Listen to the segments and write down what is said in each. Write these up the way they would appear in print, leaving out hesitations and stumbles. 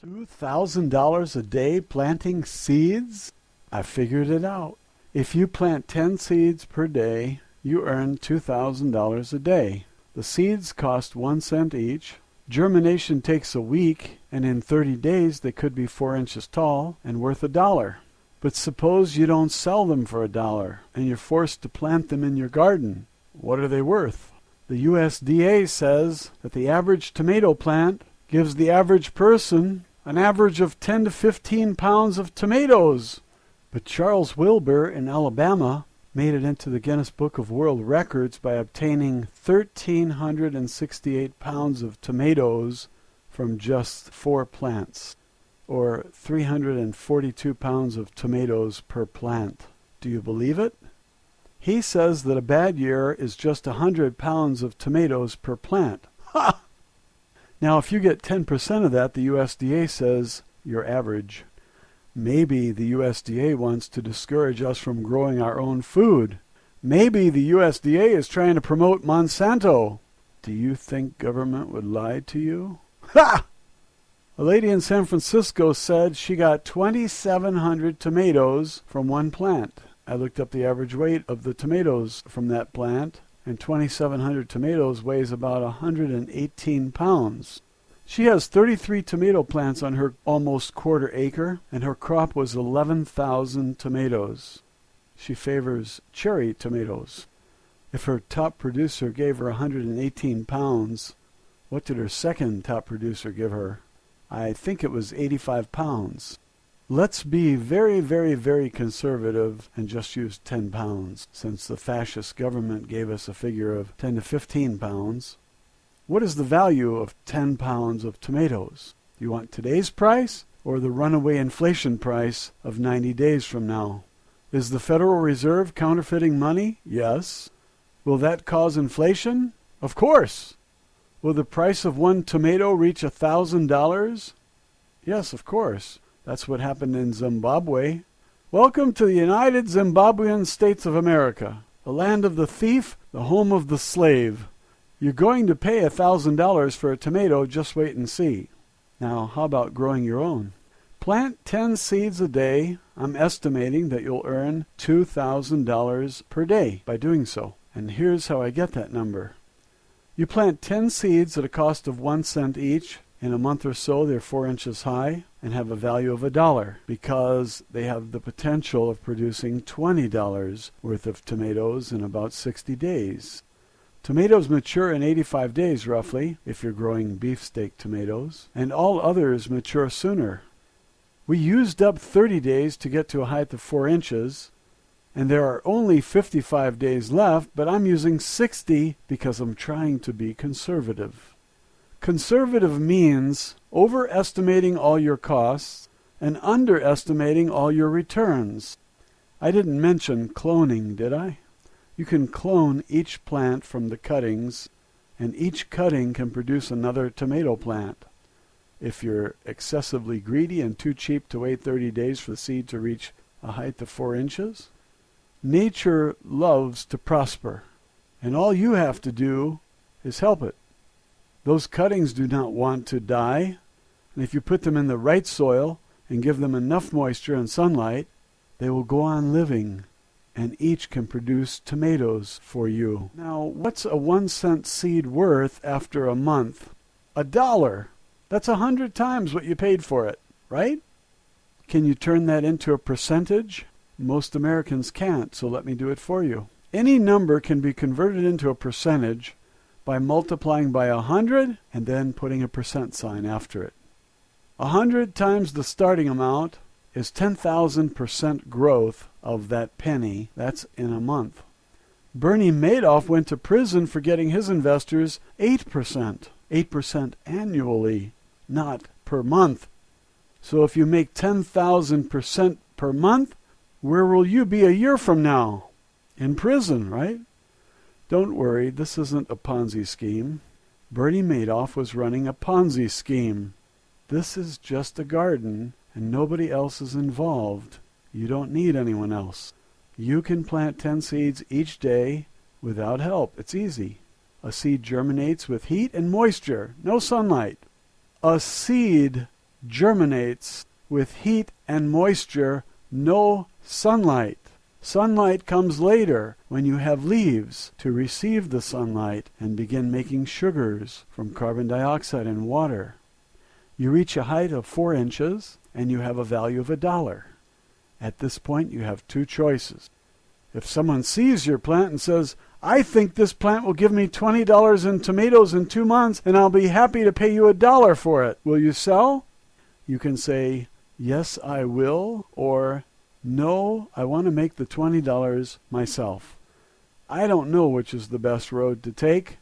$2,000 a day planting seeds? I figured it out. If you plant 10 seeds per day, you earn $2,000 a day. The seeds cost 1 cent each. Germination takes a week, and in 30 days they could be 4 inches tall and worth $1. But suppose you don't sell them for $1, and you're forced to plant them in your garden. What are they worth? The USDA says that the average tomato plant gives the average person an average of 10 to 15 pounds of tomatoes. But Charles Wilbur in Alabama made it into the Guinness Book of World Records by obtaining 1,368 pounds of tomatoes from just 4 plants, or 342 pounds of tomatoes per plant. Do you believe it? He says that a bad year is just 100 pounds of tomatoes per plant. Ha! Now, if you get 10% of that, the USDA says you're average. Maybe the USDA wants to discourage us from growing our own food. Maybe the USDA is trying to promote Monsanto. Do you think government would lie to you? Ha! A lady in San Francisco said she got 2,700 tomatoes from one plant. I looked up the average weight of the tomatoes from that plant, and 2,700 tomatoes weighs about 118 pounds. She has 33 tomato plants on her almost quarter acre, and her crop was 11,000 tomatoes. She favors cherry tomatoes. If her top producer gave her 118 pounds, what did her second top producer give her? I think it was 85 pounds. Let's be very, very, very conservative and just use 10 pounds, since the fascist government gave us a figure of 10 to 15 pounds. What is the value of 10 pounds of tomatoes? Do you want today's price or the runaway inflation price of 90 days from now? Is the Federal Reserve counterfeiting money? Yes. Will that cause inflation? Of course. Will the price of one tomato reach $1,000? Yes, of course. That's what happened in Zimbabwe. Welcome to the United Zimbabwean States of America, the land of the thief, the home of the slave. You're going to pay $1,000 for a tomato, just wait and see. Now, how about growing your own? Plant 10 seeds a day. I'm estimating that you'll earn $2,000 per day by doing so. And here's how I get that number. You plant 10 seeds at a cost of 1 cent each. In a month or so, they're 4 inches high and have a value of $1 because they have the potential of producing $20 worth of tomatoes in about 60 days. Tomatoes mature in 85 days roughly, if you're growing beefsteak tomatoes, and all others mature sooner. We used up 30 days to get to a height of 4 inches, and there are only 55 days left, but I'm using 60 because I'm trying to be conservative. Conservative means overestimating all your costs and underestimating all your returns. I didn't mention cloning, did I? You can clone each plant from the cuttings, and each cutting can produce another tomato plant. If you're excessively greedy and too cheap to wait 30 days for the seed to reach a height of 4 inches, nature loves to prosper, and all you have to do is help it. Those cuttings do not want to die, and if you put them in the right soil and give them enough moisture and sunlight, they will go on living, and each can produce tomatoes for you. Now, what's a 1 cent seed worth after a month? $1. That's 100 times what you paid for it, right? Can you turn that into a percentage? Most Americans can't, so let me do it for you. Any number can be converted into a percentage by multiplying by 100 and then putting a percent sign after it. 100 times the starting amount is 10,000% growth of that penny. That's in a month. Bernie Madoff went to prison for getting his investors 8%. 8% annually, not per month. So if you make 10,000% per month, where will you be a year from now? In prison, right? Don't worry, this isn't a Ponzi scheme. Bernie Madoff was running a Ponzi scheme. This is just a garden, and nobody else is involved. You don't need anyone else. You can plant 10 seeds each day without help. It's easy. A seed germinates with heat and moisture, no sunlight. A seed germinates with heat and moisture, no sunlight. Sunlight comes later when you have leaves to receive the sunlight and begin making sugars from carbon dioxide and water. You reach a height of 4 inches and you have a value of $1. At this point you have two choices. If someone sees your plant and says, "I think this plant will give me $20 in tomatoes in 2 months and I'll be happy to pay you $1 for it. Will you sell?" You can say, "Yes, I will," or "No, I want to make the $20 myself." I don't know which is the best road to take.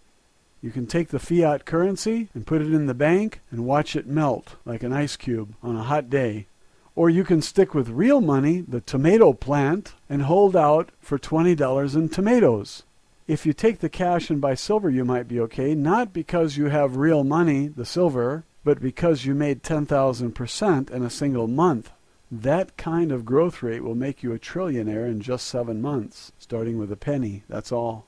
You can take the fiat currency and put it in the bank and watch it melt like an ice cube on a hot day. Or you can stick with real money, the tomato plant, and hold out for $20 in tomatoes. If you take the cash and buy silver, you might be okay, not because you have real money, the silver, but because you made 10,000% in a single month. That kind of growth rate will make you a trillionaire in just 7 months, starting with a penny, that's all.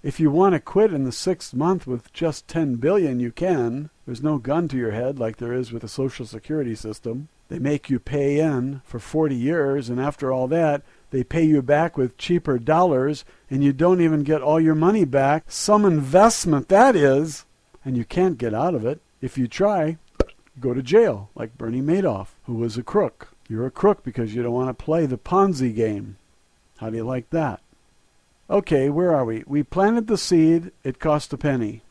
If you want to quit in the 6th month with just $10 billion, you can. There's no gun to your head like there is with the Social Security system. They make you pay in for 40 years, and after all that, they pay you back with cheaper dollars, and you don't even get all your money back. Some investment, that is, and you can't get out of it. If you try, go to jail, like Bernie Madoff, who was a crook. You're a crook because you don't want to play the Ponzi game. How do you like that? Okay, where are we? We planted the seed. It cost a penny.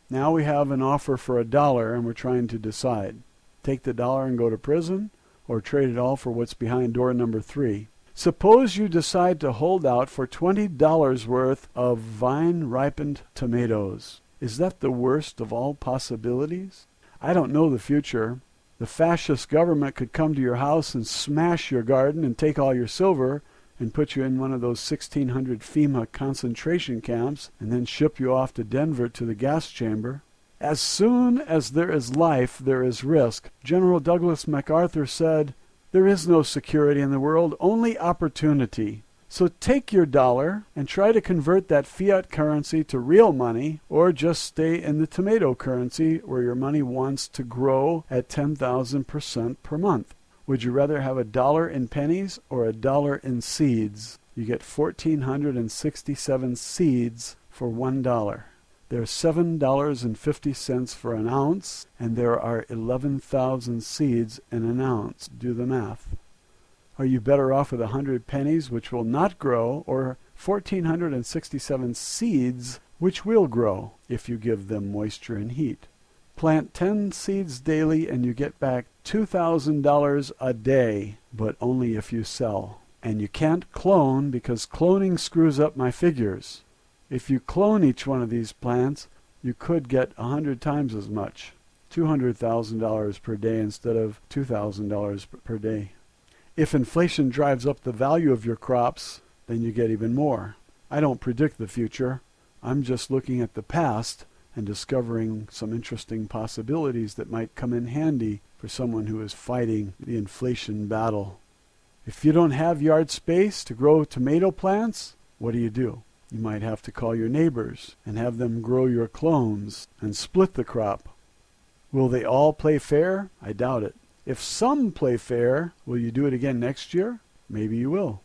Now we have an offer for $1, and we're trying to decide. Take the $1 and go to prison, or trade it all for what's behind door number 3. Suppose you decide to hold out for $20 worth of vine-ripened tomatoes. Is that the worst of all possibilities? I don't know the future. The fascist government could come to your house and smash your garden and take all your silver and put you in one of those 1,600 FEMA concentration camps and then ship you off to Denver to the gas chamber. As soon as there is life, there is risk. General Douglas MacArthur said, "There is no security in the world, only opportunity." So take your $1 and try to convert that fiat currency to real money, or just stay in the tomato currency where your money wants to grow at 10,000% per month. Would you rather have $1 in pennies or $1 in seeds? You get 1,467 seeds for $1. There's $7.50 for an ounce, and there are 11,000 seeds in an ounce. Do the math. Are you better off with 100 pennies, which will not grow, or 1,467 seeds, which will grow if you give them moisture and heat? Plant 10 seeds daily and you get back $2,000 a day, but only if you sell. And you can't clone because cloning screws up my figures. If you clone each one of these plants, you could get 100 times as much, $200,000 per day instead of $2,000 per day. If inflation drives up the value of your crops, then you get even more. I don't predict the future. I'm just looking at the past and discovering some interesting possibilities that might come in handy for someone who is fighting the inflation battle. If you don't have yard space to grow tomato plants, what do? You might have to call your neighbors and have them grow your clones and split the crop. Will they all play fair? I doubt it. If some play fair, will you do it again next year? Maybe you will.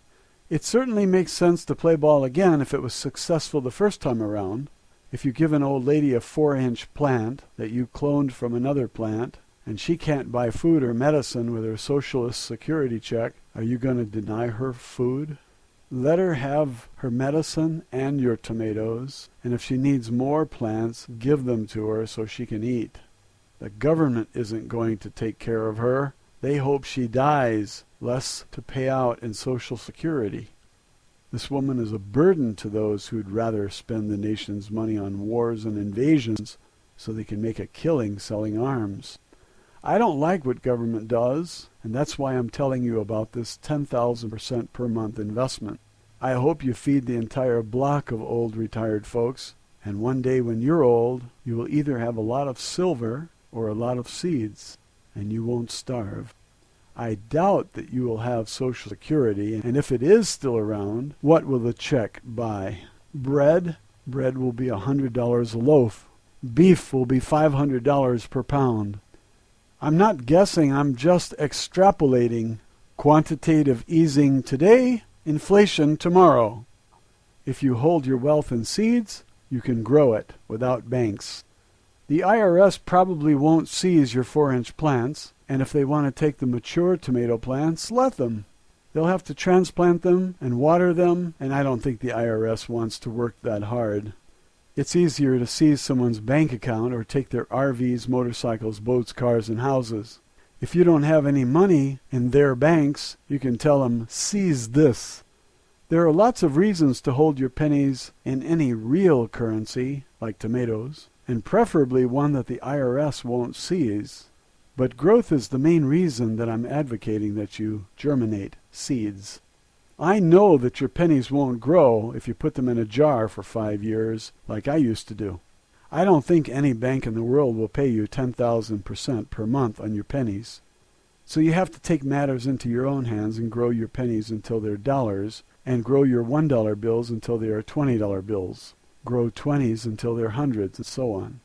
It certainly makes sense to play ball again if it was successful the first time around. If you give an old lady a 4-inch plant that you cloned from another plant, and she can't buy food or medicine with her socialist security check, are you going to deny her food? Let her have her medicine and your tomatoes, and if she needs more plants, give them to her so she can eat. The government isn't going to take care of her. They hope she dies, less to pay out in Social Security. This woman is a burden to those who'd rather spend the nation's money on wars and invasions so they can make a killing selling arms. I don't like what government does, and that's why I'm telling you about this 10,000% per month investment. I hope you feed the entire block of old retired folks, and one day when you're old, you will either have a lot of silver or a lot of seeds, and you won't starve. I doubt that you will have Social Security, and if it is still around, what will the check buy? Bread? Bread will be $100 a loaf. Beef will be $500 per pound. I'm not guessing, I'm just extrapolating. Quantitative easing today, inflation tomorrow. If you hold your wealth in seeds, you can grow it without banks. The IRS probably won't seize your 4-inch plants, and if they want to take the mature tomato plants, let them. They'll have to transplant them and water them, and I don't think the IRS wants to work that hard. It's easier to seize someone's bank account or take their RVs, motorcycles, boats, cars, and houses. If you don't have any money in their banks, you can tell them, seize this. There are lots of reasons to hold your pennies in any real currency, like tomatoes, and preferably one that the IRS won't seize. But growth is the main reason that I'm advocating that you germinate seeds. I know that your pennies won't grow if you put them in a jar for 5 years, like I used to do. I don't think any bank in the world will pay you 10,000% per month on your pennies. So you have to take matters into your own hands and grow your pennies until they're dollars, and grow your $1 bills until they are $20 bills. Grow 20s until they're hundreds, and so on.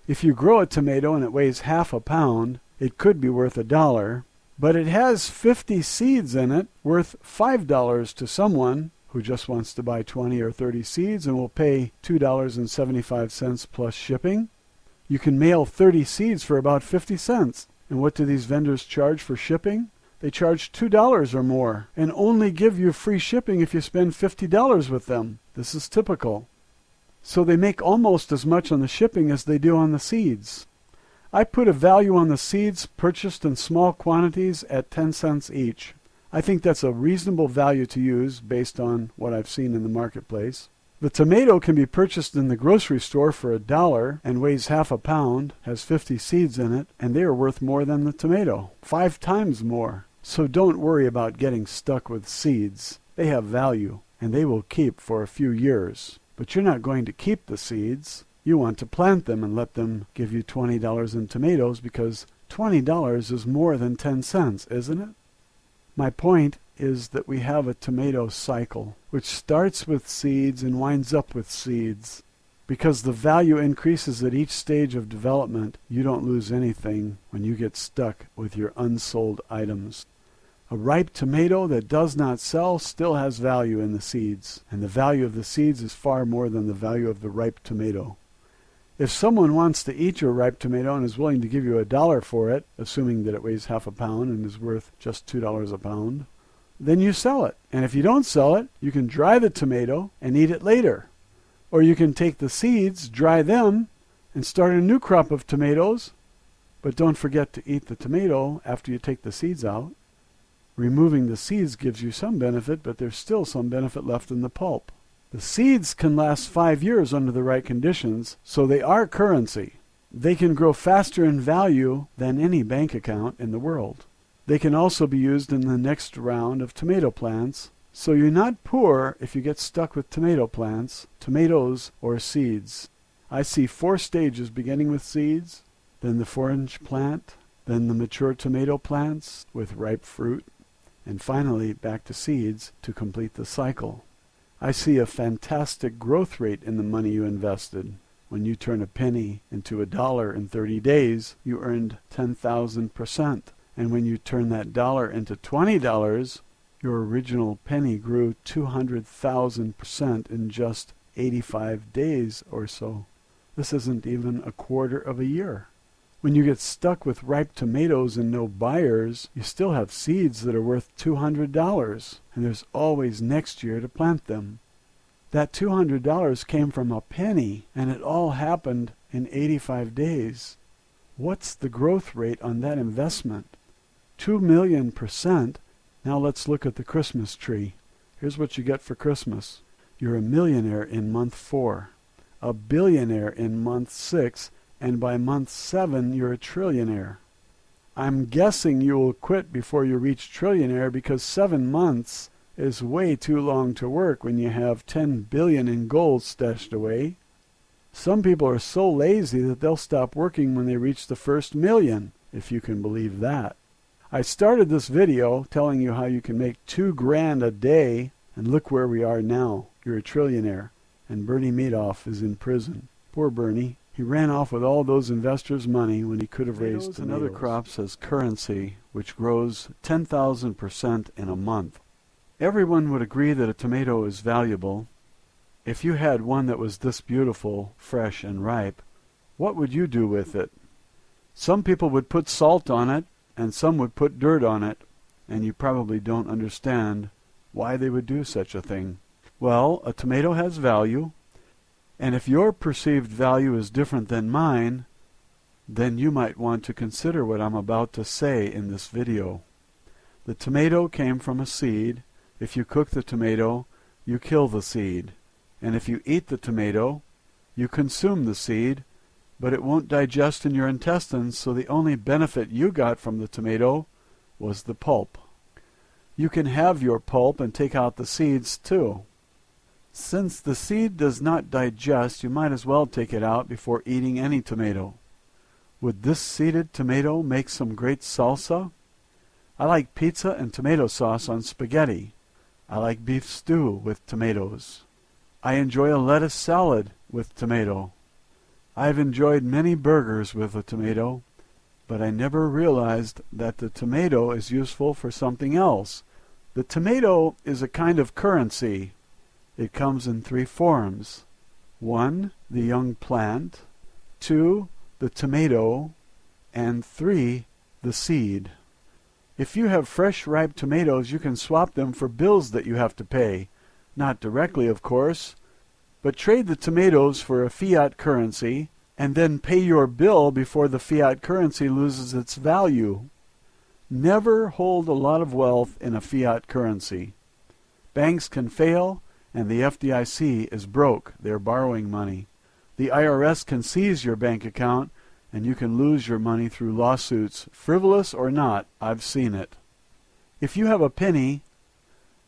If you grow a tomato and it weighs half a pound, it could be worth $1, but it has 50 seeds in it worth $5 to someone who just wants to buy 20 or 30 seeds and will pay $2.75 plus shipping. You can mail 30 seeds for about 50 cents. And what do these vendors charge for shipping? They charge $2 or more and only give you free shipping if you spend $50 with them. This is typical. So they make almost as much on the shipping as they do on the seeds. I put a value on the seeds purchased in small quantities at 10 cents each. I think that's a reasonable value to use based on what I've seen in the marketplace. The tomato can be purchased in the grocery store for $1 and weighs half a pound, has 50 seeds in it, and they are worth more than the tomato, 5 times more. So don't worry about getting stuck with seeds. They have value, and they will keep for a few years. But you're not going to keep the seeds. You want to plant them and let them give you $20 in tomatoes because $20 is more than 10 cents, isn't it? My point is that we have a tomato cycle, which starts with seeds and winds up with seeds. Because the value increases at each stage of development, you don't lose anything when you get stuck with your unsold items. A ripe tomato that does not sell still has value in the seeds, and the value of the seeds is far more than the value of the ripe tomato. If someone wants to eat your ripe tomato and is willing to give you $1 for it, assuming that it weighs half a pound and is worth just $2 a pound, then you sell it. And if you don't sell it, you can dry the tomato and eat it later. Or you can take the seeds, dry them, and start a new crop of tomatoes. But don't forget to eat the tomato after you take the seeds out. Removing the seeds gives you some benefit, but there's still some benefit left in the pulp. The seeds can last 5 years under the right conditions, so they are currency. They can grow faster in value than any bank account in the world. They can also be used in the next round of tomato plants, so you're not poor if you get stuck with tomato plants, tomatoes, or seeds. I see 4 stages beginning with seeds, then the 4-inch plant, then the mature tomato plants with ripe fruit, and finally back to seeds to complete the cycle. I see a fantastic growth rate in the money you invested. When you turn a penny into $1 in 30 days, you earned 10,000%. And when you turn that dollar into $20, your original penny grew 200,000% in just 85 days or so. This isn't even a quarter of a year. When you get stuck with ripe tomatoes and no buyers, you still have seeds that are worth $200, and there's always next year to plant them. That $200 came from a penny, and it all happened in 85 days. What's the growth rate on that investment? 2,000,000%. Now let's look at the Christmas tree. Here's what you get for Christmas. You're a millionaire in month 4, a billionaire in month 6, and by month 7 you're a trillionaire. I'm guessing you will quit before you reach trillionaire because 7 months is way too long to work when you have 10 billion in gold stashed away. Some people are so lazy that they'll stop working when they reach the first million, if you can believe that. I started this video telling you how you can make $2,000 a day, and look where we are now. You're a trillionaire, and Bernie Madoff is in prison. Poor Bernie. He ran off with all those investors' money when he could have raised tomatoes and other crops as currency, which grows 10,000% in a month. Everyone would agree that a tomato is valuable. If you had one that was this beautiful, fresh, and ripe, what would you do with it? Some people would put salt on it, and some would put dirt on it, and you probably don't understand why they would do such a thing. Well, a tomato has value, and if your perceived value is different than mine, then you might want to consider what I'm about to say in this video. The tomato came from a seed. If you cook the tomato, you kill the seed. And if you eat the tomato, you consume the seed, but it won't digest in your intestines, so the only benefit you got from the tomato was the pulp. You can have your pulp and take out the seeds too. Since the seed does not digest, you might as well take it out before eating any tomato. Would this seeded tomato make some great salsa? I like pizza and tomato sauce on spaghetti. I like beef stew with tomatoes. I enjoy a lettuce salad with tomato. I've enjoyed many burgers with a tomato, but I never realized that the tomato is useful for something else. The tomato is a kind of currency. It comes in three forms. 1, the young plant. 2, the tomato. And 3, the seed. If you have fresh, ripe tomatoes, you can swap them for bills that you have to pay. Not directly, of course, but trade the tomatoes for a fiat currency and then pay your bill before the fiat currency loses its value. Never hold a lot of wealth in a fiat currency. Banks can fail, and the FDIC is broke. They're borrowing money. The IRS can seize your bank account, and you can lose your money through lawsuits, frivolous or not. I've seen it. If you have a penny,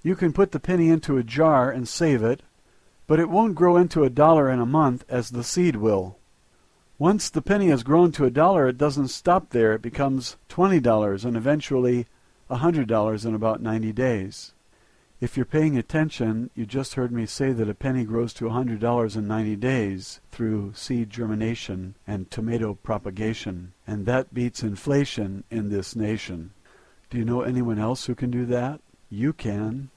you can put the penny into a jar and save it, but it won't grow into $1 in a month as the seed will. Once the penny has grown to $1, it doesn't stop there. It becomes $20 and eventually $100 in about 90 days. If you're paying attention, you just heard me say that a penny grows to $100 in 90 days through seed germination and tomato propagation, and that beats inflation in this nation. Do you know anyone else who can do that? You can.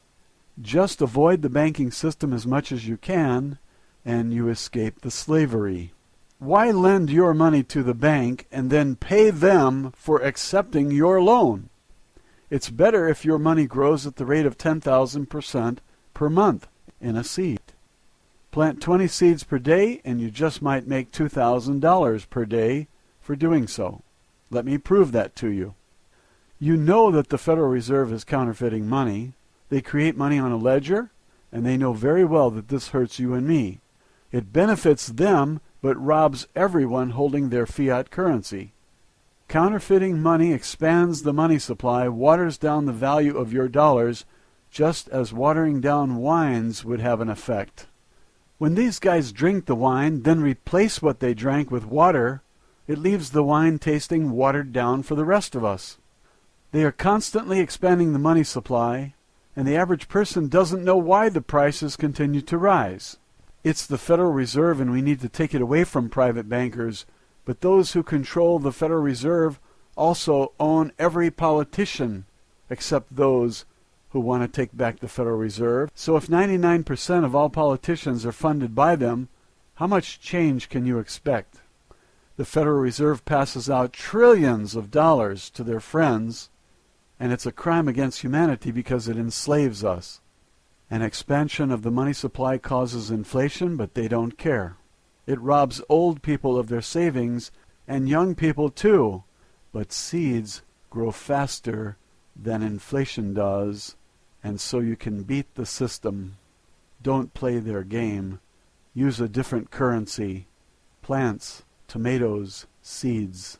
Just avoid the banking system as much as you can, and you escape the slavery. Why lend your money to the bank and then pay them for accepting your loan? It's better if your money grows at the rate of 10,000% per month in a seed. Plant 20 seeds per day and you just might make $2,000 per day for doing so. Let me prove that to you. You know that the Federal Reserve is counterfeiting money. They create money on a ledger, and they know very well that this hurts you and me. It benefits them, but robs everyone holding their fiat currency. Counterfeiting money expands the money supply, waters down the value of your dollars, just as watering down wines would have an effect. When these guys drink the wine, then replace what they drank with water, it leaves the wine tasting watered down for the rest of us. They are constantly expanding the money supply, and the average person doesn't know why the prices continue to rise. It's the Federal Reserve, and we need to take it away from private bankers. But those who control the Federal Reserve also own every politician, except those who want to take back the Federal Reserve. So if 99% of all politicians are funded by them, how much change can you expect? The Federal Reserve passes out trillions of dollars to their friends, and it's a crime against humanity because it enslaves us. An expansion of the money supply causes inflation, but they don't care. It robs old people of their savings, and young people too. But seeds grow faster than inflation does, and so you can beat the system. Don't play their game. Use a different currency. Plants, tomatoes, seeds.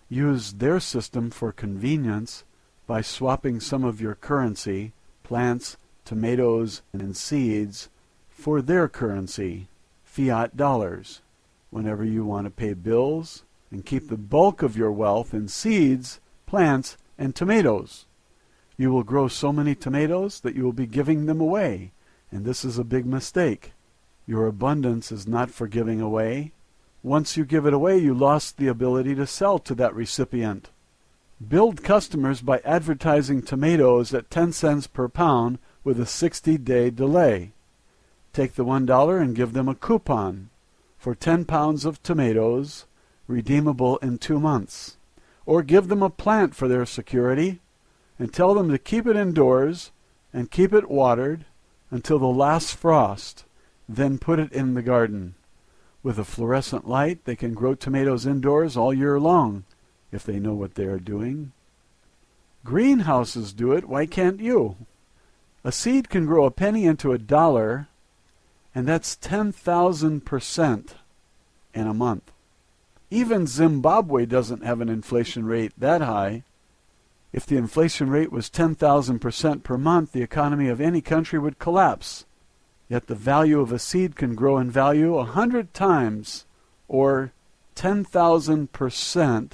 Use their system for convenience by swapping some of your currency, plants, tomatoes, and seeds, for their currency, fiat dollars, whenever you want to pay bills, and keep the bulk of your wealth in seeds, plants, and tomatoes. You will grow so many tomatoes that you will be giving them away, and this is a big mistake. Your abundance is not for giving away. Once you give it away, you lost the ability to sell to that recipient. Build customers by advertising tomatoes at 10 cents per pound with a 60-day delay. Take the $1 and give them a coupon for 10 pounds of tomatoes, redeemable in 2 months. Or give them a plant for their security and tell them to keep it indoors and keep it watered until the last frost, then put it in the garden. With a fluorescent light, they can grow tomatoes indoors all year long, if they know what they are doing. Greenhouses do it, why can't you? A seed can grow a penny into $1, and that's 10,000% in a month. Even Zimbabwe doesn't have an inflation rate that high. If the inflation rate was 10,000% per month, the economy of any country would collapse. Yet the value of a seed can grow in value 100 times, or 10,000%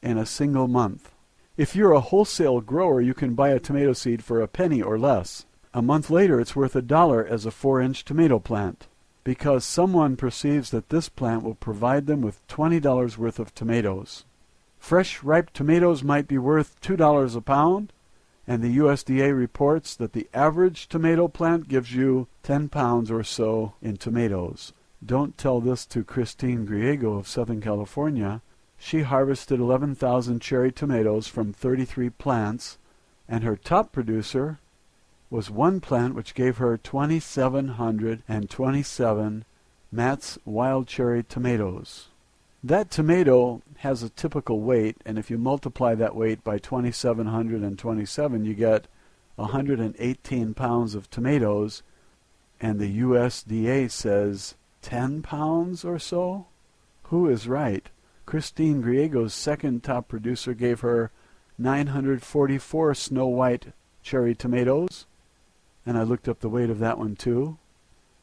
in a single month. If you're a wholesale grower, you can buy a tomato seed for a penny or less. A month later, it's worth $1 as a 4-inch tomato plant, because someone perceives that this plant will provide them with $20 worth of tomatoes. Fresh, ripe tomatoes might be worth $2 a pound, and the USDA reports that the average tomato plant gives you 10 pounds or so in tomatoes. Don't tell this to Christine Griego of Southern California. She harvested 11,000 cherry tomatoes from 33 plants, and her top producer was one plant which gave her 2,727 Matt's Wild Cherry tomatoes. That tomato has a typical weight, and if you multiply that weight by 2,727, you get 118 pounds of tomatoes, and the USDA says 10 pounds or so? Who is right? Christine Griego's second top producer gave her 944 Snow White cherry tomatoes, and I looked up the weight of that one too.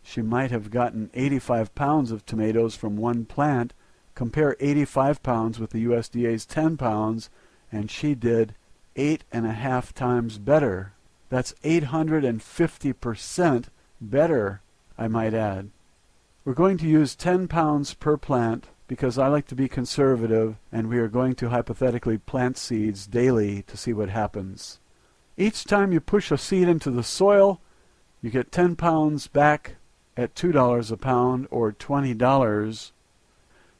She might have gotten 85 pounds of tomatoes from one plant. Compare 85 pounds with the USDA's 10 pounds, and she did 8.5 times better. That's 850% better, I might add. We're going to use 10 pounds per plant because I like to be conservative, and we are going to hypothetically plant seeds daily to see what happens. Each time you push a seed into the soil, you get 10 pounds back at $2 a pound, or $20.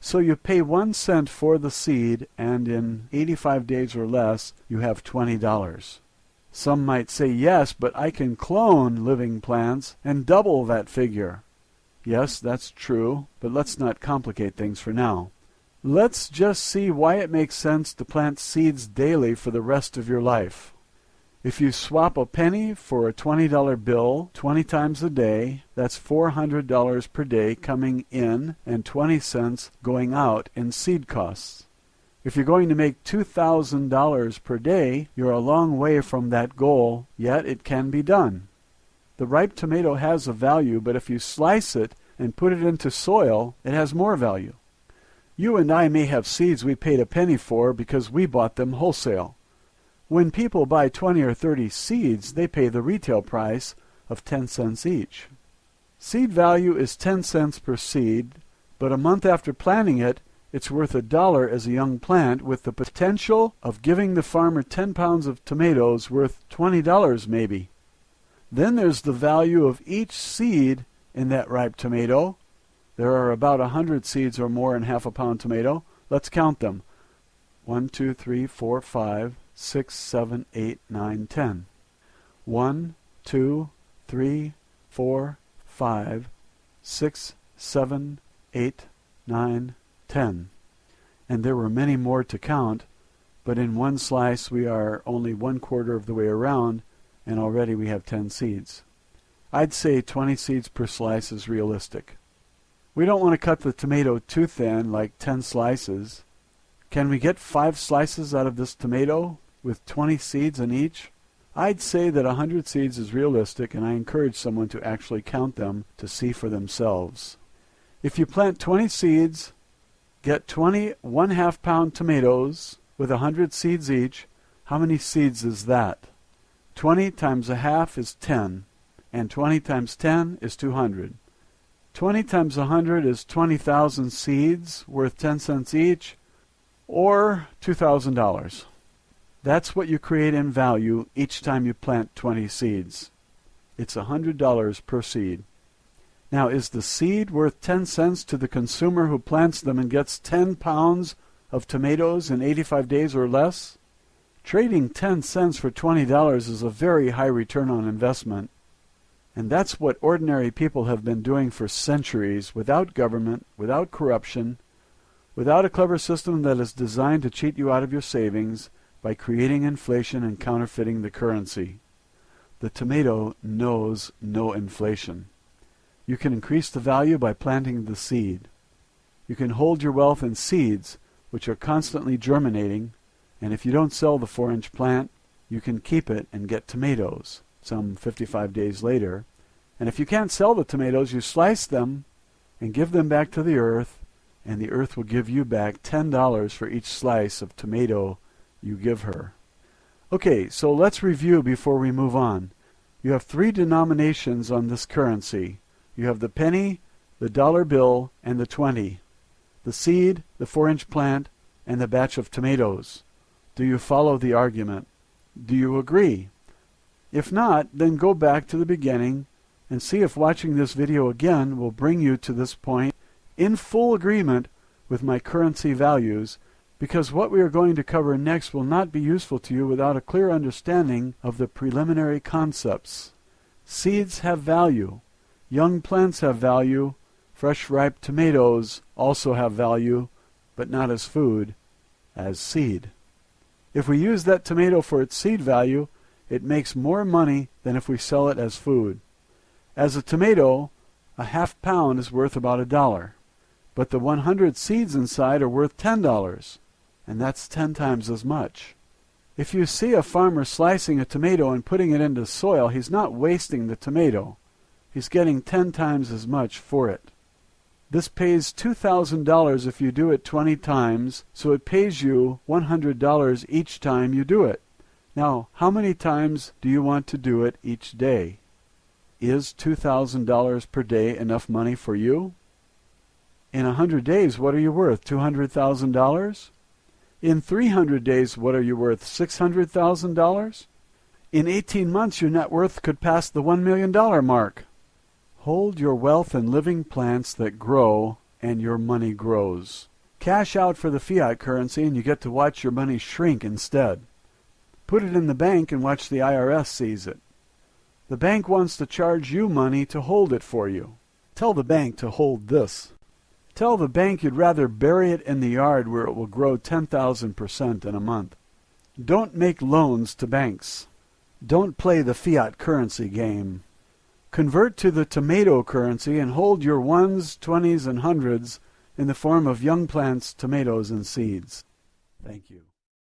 So you pay 1 cent for the seed, and in 85 days or less, you have $20. Some might say, yes, but I can clone living plants and double that figure. Yes, that's true, but let's not complicate things for now. Let's just see why it makes sense to plant seeds daily for the rest of your life. If you swap a penny for a $20 bill 20 times a day, that's $400 per day coming in and 20 cents going out in seed costs. If you're going to make $2,000 per day, you're a long way from that goal, yet it can be done. The ripe tomato has a value, but if you slice it and put it into soil, it has more value. You and I may have seeds we paid a penny for because we bought them wholesale. When people buy 20 or 30 seeds, they pay the retail price of 10 cents each. Seed value is 10 cents per seed, but a month after planting it, it's worth $1 as a young plant, with the potential of giving the farmer 10 pounds of tomatoes worth $20 maybe. Then there's the value of each seed in that ripe tomato. There are about 100 seeds or more in half a pound tomato. Let's count them. 1, 2, 3, 4, 5, 6, 7, 8, 9, 10. 1, 2, 3, 4, 5, 6, 7, 8, 9, 10. And there were many more to count, but in one slice we are only 1/4 of the way around, and already we have 10 seeds. I'd say 20 seeds per slice is realistic. We don't want to cut the tomato too thin, like 10 slices. Can we get 5 slices out of this tomato with 20 seeds in each? I'd say that 100 seeds is realistic, and I encourage someone to actually count them to see for themselves. If you plant 20 seeds, get 20 1/2 pound tomatoes with 100 seeds each, how many seeds is that? 20 times a half is 10, and 20 times 10 is 200. 20 times 100 is 20,000 seeds worth 10 cents each, or $2,000. That's what you create in value each time you plant 20 seeds. It's $100 per seed. Now, is the seed worth 10 cents to the consumer who plants them and gets 10 pounds of tomatoes in 85 days or less? Trading 10 cents for $20 is a very high return on investment. And that's what ordinary people have been doing for centuries, without government, without corruption, without a clever system that is designed to cheat you out of your savings by creating inflation and counterfeiting the currency. The tomato knows no inflation. You can increase the value by planting the seed. You can hold your wealth in seeds, which are constantly germinating, and if you don't sell the 4-inch plant, you can keep it and get tomatoes some 55 days later. And if you can't sell the tomatoes, you slice them and give them back to the earth, and the earth will give you back $10 for each slice of tomato you give her. Okay, so let's review before we move on. You have 3 denominations on this currency. You have the penny, the dollar bill, and the 20. The seed, the 4-inch plant, and the batch of tomatoes. Do you follow the argument? Do you agree? If not, then go back to the beginning and see if watching this video again will bring you to this point in full agreement with my currency values, because what we are going to cover next will not be useful to you without a clear understanding of the preliminary concepts. Seeds have value. Young plants have value. Fresh ripe tomatoes also have value, but not as food, as seed. If we use that tomato for its seed value, it makes more money than if we sell it as food. As a tomato, a half pound is worth about $1, but the 100 seeds inside are worth $10, and that's 10 times as much. If you see a farmer slicing a tomato and putting it into soil, he's not wasting the tomato. He's getting 10 times as much for it. This pays $2,000 if you do it 20 times, so it pays you $100 each time you do it. Now, how many times do you want to do it each day? Is $2,000 per day enough money for you? In 100 days, what are you worth? $200,000? In 300 days, what are you worth? $600,000? In 18 months, your net worth could pass the $1 million mark. Hold your wealth in living plants that grow, and your money grows. Cash out for the fiat currency, and you get to watch your money shrink instead. Put it in the bank and watch the IRS seize it. The bank wants to charge you money to hold it for you. Tell the bank to hold this. Tell the bank you'd rather bury it in the yard where it will grow 10,000% in a month. Don't make loans to banks. Don't play the fiat currency game. Convert to the tomato currency and hold your 1s, 20s, and 100s in the form of young plants, tomatoes, and seeds. Thank you.